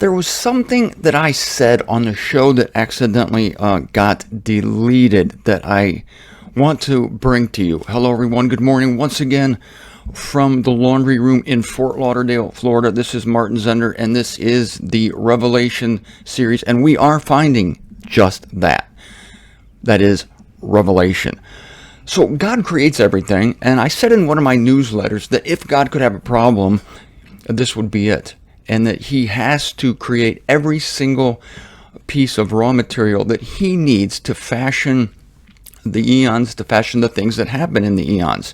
There was something that I said on the show that accidentally got deleted that I want to bring to you. Hello, everyone. Good morning. Once again, from the laundry room in Fort Lauderdale, Florida. This is Martin Zender, and this is the Revelation series, and we are finding just that. That is revelation. So God creates everything, and I said in one of my newsletters that if God could have a problem, this would be it. And that he has to create every single piece of raw material that he needs to fashion the eons, to fashion the things that happen in the eons.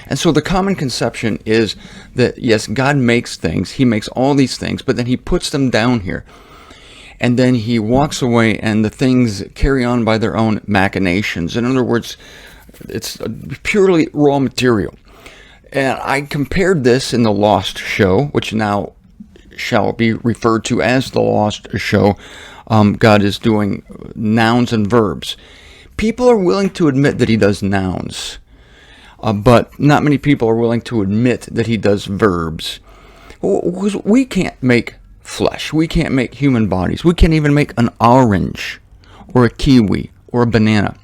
And so the common conception is that, yes, God makes things. He makes all these things, but then he puts them down here. And then he walks away, and the things carry on by their own machinations. In other words, it's purely raw material. And I compared this in the Lost show, which now shall be referred to as the Lost show. God is doing nouns and verbs. People are willing to admit that he does nouns, but not many people are willing to admit that he does verbs. We can't make flesh. We can't make human bodies. We can't even make an orange or a kiwi or a banana.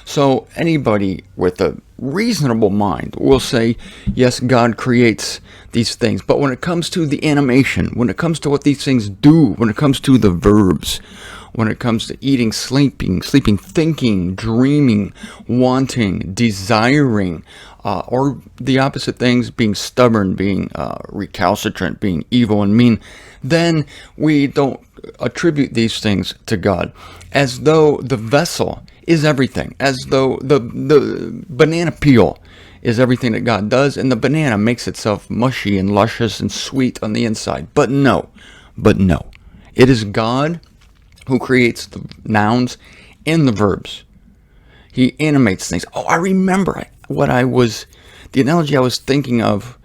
So anybody with a reasonable mind will say, yes, God creates these things. But when it comes to the animation, when it comes to what these things do, when it comes to the verbs, when it comes to eating, sleeping, thinking, dreaming, wanting, desiring, or the opposite things, being stubborn, being recalcitrant, being evil and mean, then we don't attribute these things to God, as though the vessel is everything, as though the banana peel is everything that God does, and the banana makes itself mushy and luscious and sweet on the inside. But no. It is God who creates the nouns and the verbs. He animates things. Oh, I remember the analogy I was thinking of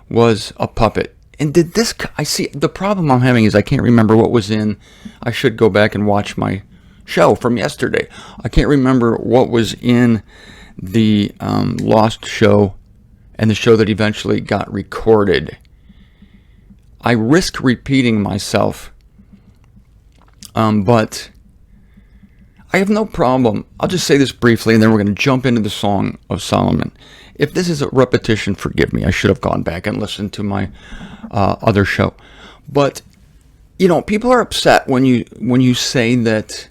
was a puppet. And I see, the problem I'm having is I can't remember what was in, I should go back and watch my show from yesterday. I can't remember what was in the Lost show and the show that eventually got recorded. I risk repeating myself, but I have no problem. I'll just say this briefly, and then we're going to jump into the Song of Solomon. If this is a repetition, forgive me. I should have gone back and listened to my other show. But, people are upset when you say that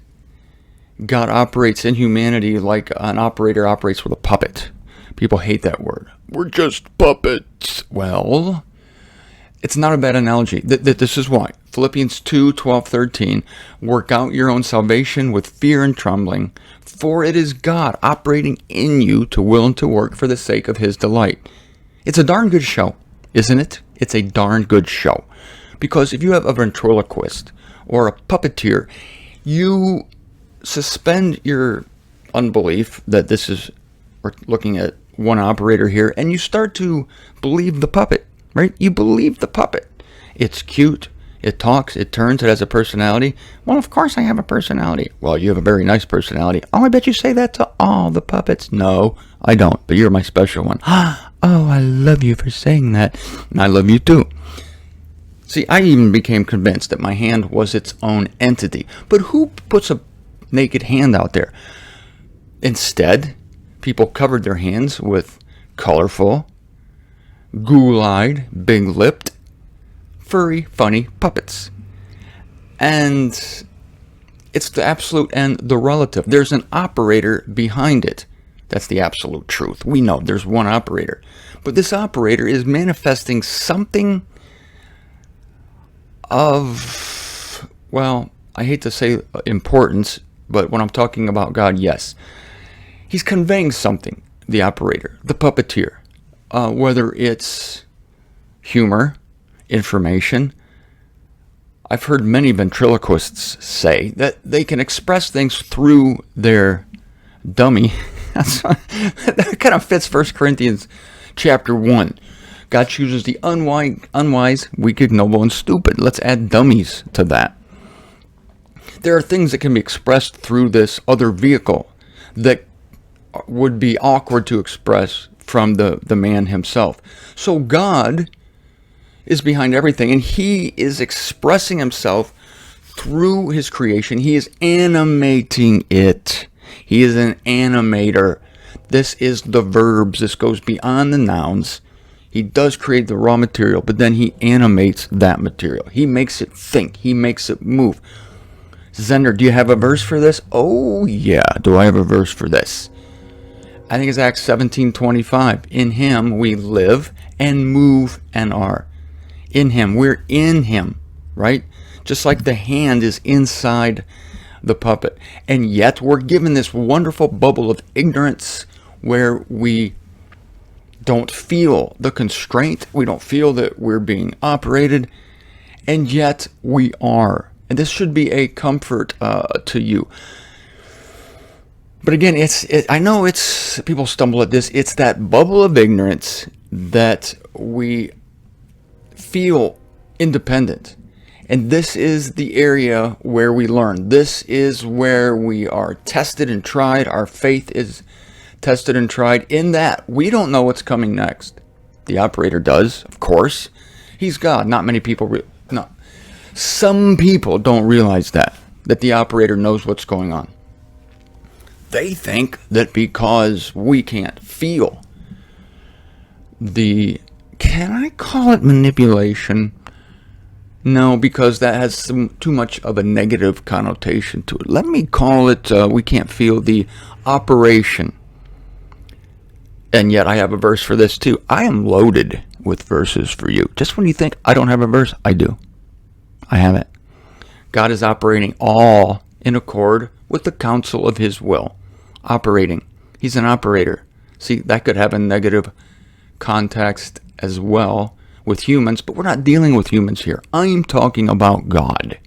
God operates in humanity like an operator operates with a puppet. People hate that word. We're just puppets. Well, it's not a bad analogy. This is why. Philippians 2:12-13, work out your own salvation with fear and trembling, for it is God operating in you to will and to work for the sake of his delight. It's a darn good show, isn't it? It's a darn good show. Because if you have a ventriloquist or a puppeteer, you suspend your unbelief that we're looking at one operator here, and you start to believe the puppet, right? You believe the puppet. It's cute. It talks. It turns. It has a personality. Well, of course I have a personality. Well, you have a very nice personality. Oh, I bet you say that to all the puppets. No, I don't, but you're my special one. Oh, I love you for saying that. And I love you too. See, I even became convinced that my hand was its own entity. But who puts a naked hand out there? Instead, people covered their hands with colorful, ghoul-eyed, big-lipped, furry, funny puppets. And it's the absolute and the relative. There's an operator behind it. That's the absolute truth. We know there's one operator. But this operator is manifesting something of, well, I hate to say importance, but when I'm talking about God, yes. He's conveying something, the operator, the puppeteer, whether it's humor, information. I've heard many ventriloquists say that they can express things through their dummy. That kind of fits 1 Corinthians chapter 1. God chooses the unwise, weak, ignoble, and stupid. Let's add dummies to that. There are things that can be expressed through this other vehicle that would be awkward to express from the man himself. So God is behind everything, and he is expressing himself through his creation. He is animating it. He is an animator. This is the verbs. This goes beyond the nouns. He does create the raw material, but then he animates that material. He makes it think. He makes it move. Zender, do you have a verse for this? Oh, yeah. Do I have a verse for this? I think it's Acts 17:25. In him we live and move and are. In him. We're in him, right? Just like the hand is inside the puppet. And yet we're given this wonderful bubble of ignorance where we don't feel the constraint. We don't feel that we're being operated. And yet we are. And this should be a comfort to you. But again, I know it's people stumble at this. It's that bubble of ignorance that we feel independent. And this is the area where we learn. This is where we are tested and tried. Our faith is tested and tried in that we don't know what's coming next. The operator does, of course. He's God. Not many people, some people don't realize that the operator knows what's going on. They think that because we can't feel can I call it manipulation? No, because that has too much of a negative connotation to it. Let me call it, we can't feel the operation. And yet I have a verse for this too. I am loaded with verses for you. Just when you think I don't have a verse, I do. I have it. God is operating all in accord with the counsel of his will. Operating. He's an operator. See, that could have a negative context as well with humans, but we're not dealing with humans here. I'm talking about God.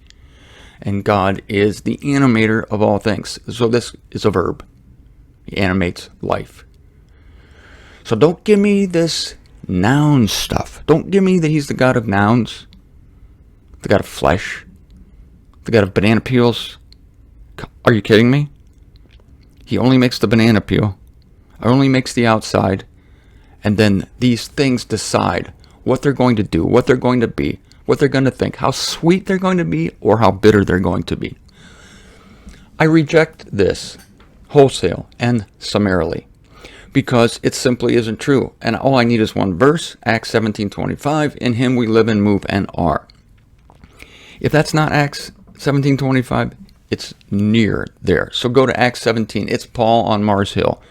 And God is the animator of all things. So this is a verb. He animates life. So don't give me this noun stuff. Don't give me that he's the God of nouns, the God of flesh, the God of banana peels. Are you kidding me? He only makes the banana peel, only makes the outside, and then these things decide what they're going to do, what they're going to be, what they're going to think, how sweet they're going to be, or how bitter they're going to be. I reject this wholesale and summarily because it simply isn't true. And all I need is one verse, Acts 17:25, in him we live and move and are. If that's not Acts 17:25, it's near there. So go to Acts 17. It's Paul on Mars Hill.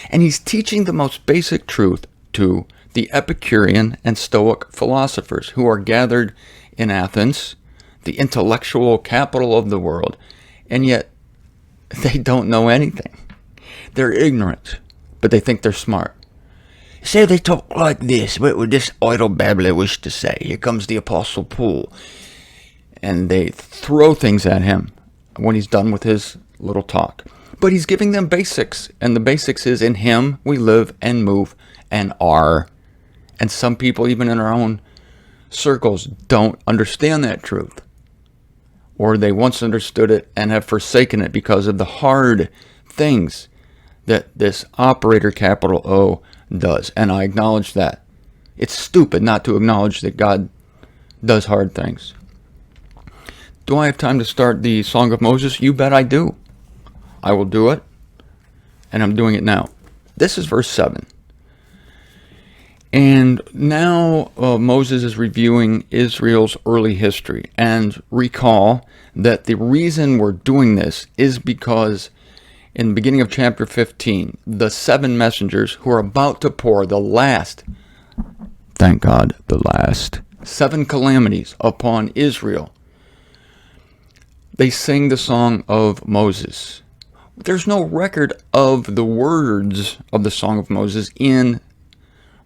And he's teaching the most basic truth to the Epicurean and Stoic philosophers who are gathered in Athens, the intellectual capital of the world, and yet they don't know anything. They're ignorant, but they think they're smart. Say they talk like this. What would this idle babbler wish to say? Here comes the Apostle Paul. And they throw things at him when he's done with his little talk. But he's giving them basics, and the basics is in him we live and move and are. And some people, even in our own circles, don't understand that truth. Or they once understood it and have forsaken it because of the hard things that this operator, capital O, does. And I acknowledge that. It's stupid not to acknowledge that God does hard things. Do I have time to start the Song of Moses? You bet I do. I will do it. And I'm doing it now. This is verse 7. And now Moses is reviewing Israel's early history. And recall that the reason we're doing this is because in the beginning of chapter 15, the 7 messengers who are about to pour the last, thank God, the last 7 calamities upon Israel, they sing the Song of Moses. There's no record of the words of the Song of Moses in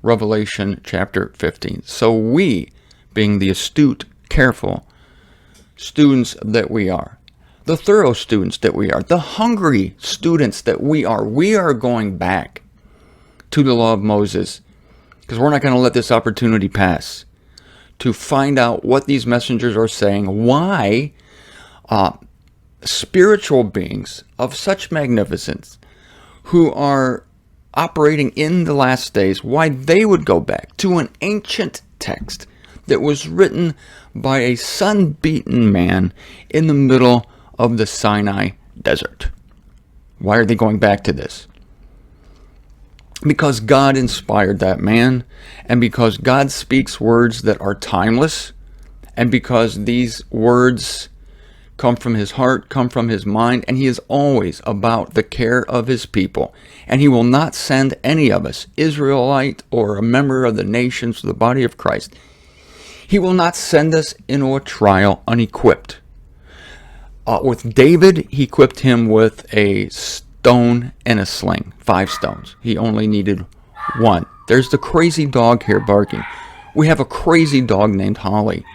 Revelation chapter 15. So we, being the astute, careful students that we are, the thorough students that we are, the hungry students that we are going back to the law of Moses, because we're not going to let this opportunity pass to find out what these messengers are saying, why spiritual beings of such magnificence who are operating in the last days, why they would go back to an ancient text that was written by a sun-beaten man in the middle of the Sinai desert. Why are they going back to this? Because God inspired that man, and because God speaks words that are timeless, and because these words come from his heart, come from his mind, and he is always about the care of his people. And he will not send any of us, Israelite or a member of the nations, to the body of Christ. He will not send us into a trial unequipped. With David, he equipped him with a stone and a sling, 5 stones. He only needed 1. There's the crazy dog here barking. We have a crazy dog named Holly,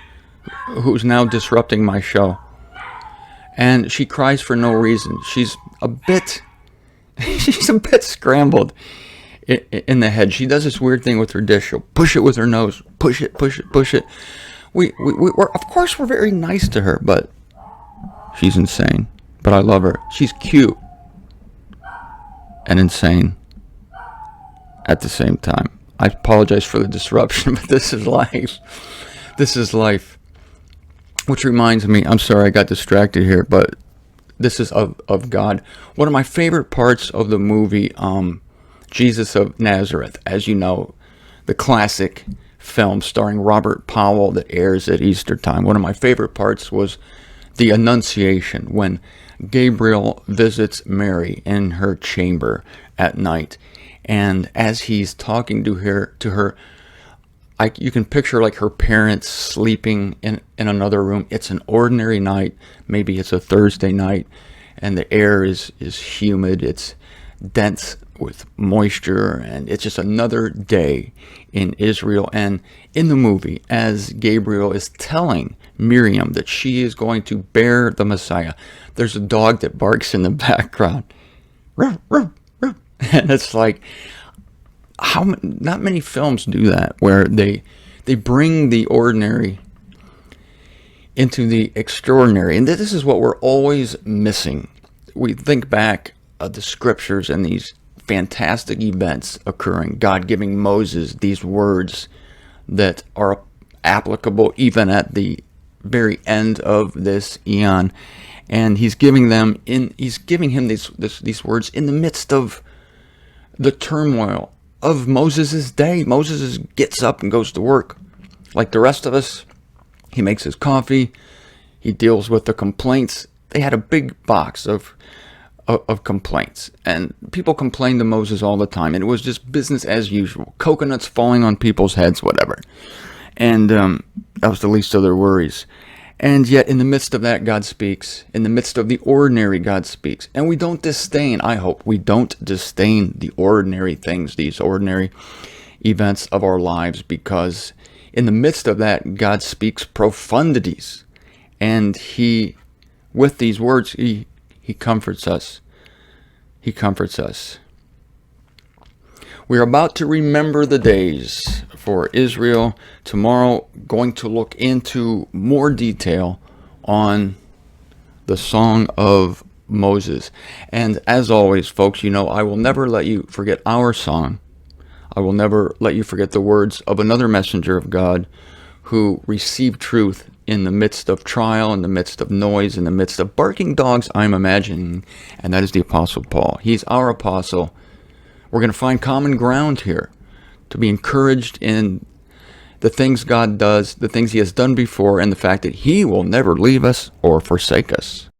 who's now disrupting my show. And she cries for no reason. She's a bit scrambled in the head. She does this weird thing with her dish. She'll push it with her nose. Push it, push it, push it. We're, of course, we're very nice to her, but she's insane. But I love her. She's cute and insane at the same time. I apologize for the disruption, but this is life. This is life. Which reminds me, I'm sorry I got distracted here, but this is of God. One of my favorite parts of the movie, Jesus of Nazareth, as you know, the classic film starring Robert Powell that airs at Easter time. One of my favorite parts was the Annunciation, when Gabriel visits Mary in her chamber at night. And as he's talking to her, you can picture like her parents sleeping in another room. It's an ordinary night. Maybe it's a Thursday night, and the air is humid. It's dense with moisture, and it's just another day in Israel. And in the movie, as Gabriel is telling Miriam that she is going to bear the Messiah, there's a dog that barks in the background. Ruff, ruff, ruff. And it's like, not many films do that, where they bring the ordinary into the extraordinary. And this is what we're always missing. We think back of the scriptures and these fantastic events occurring, God giving Moses these words that are applicable even at the very end of this eon, and he's giving him these words in the midst of the turmoil of Moses' day. Moses gets up and goes to work like the rest of us. He makes his coffee. He deals with the complaints. They had a big box of complaints, and people complained to Moses all the time, and it was just business as usual. Coconuts falling on people's heads, whatever. And that was the least of their worries. And yet, in the midst of that, God speaks. In the midst of the ordinary, God speaks. And we don't disdain, I hope, we don't disdain the ordinary things, these ordinary events of our lives, because in the midst of that, God speaks profundities. And with these words, He comforts us. He comforts us. We're about to remember the days for Israel. Tomorrow, going to look into more detail on the Song of Moses. And as always, folks, you know I will never let you forget our song. I will never let you forget the words of another messenger of God who received truth in the midst of trial, in the midst of noise, in the midst of barking dogs, I'm imagining, and that is the Apostle Paul. He's our apostle. We're going to find common ground here, to be encouraged in the things God does, the things He has done before, and the fact that He will never leave us or forsake us.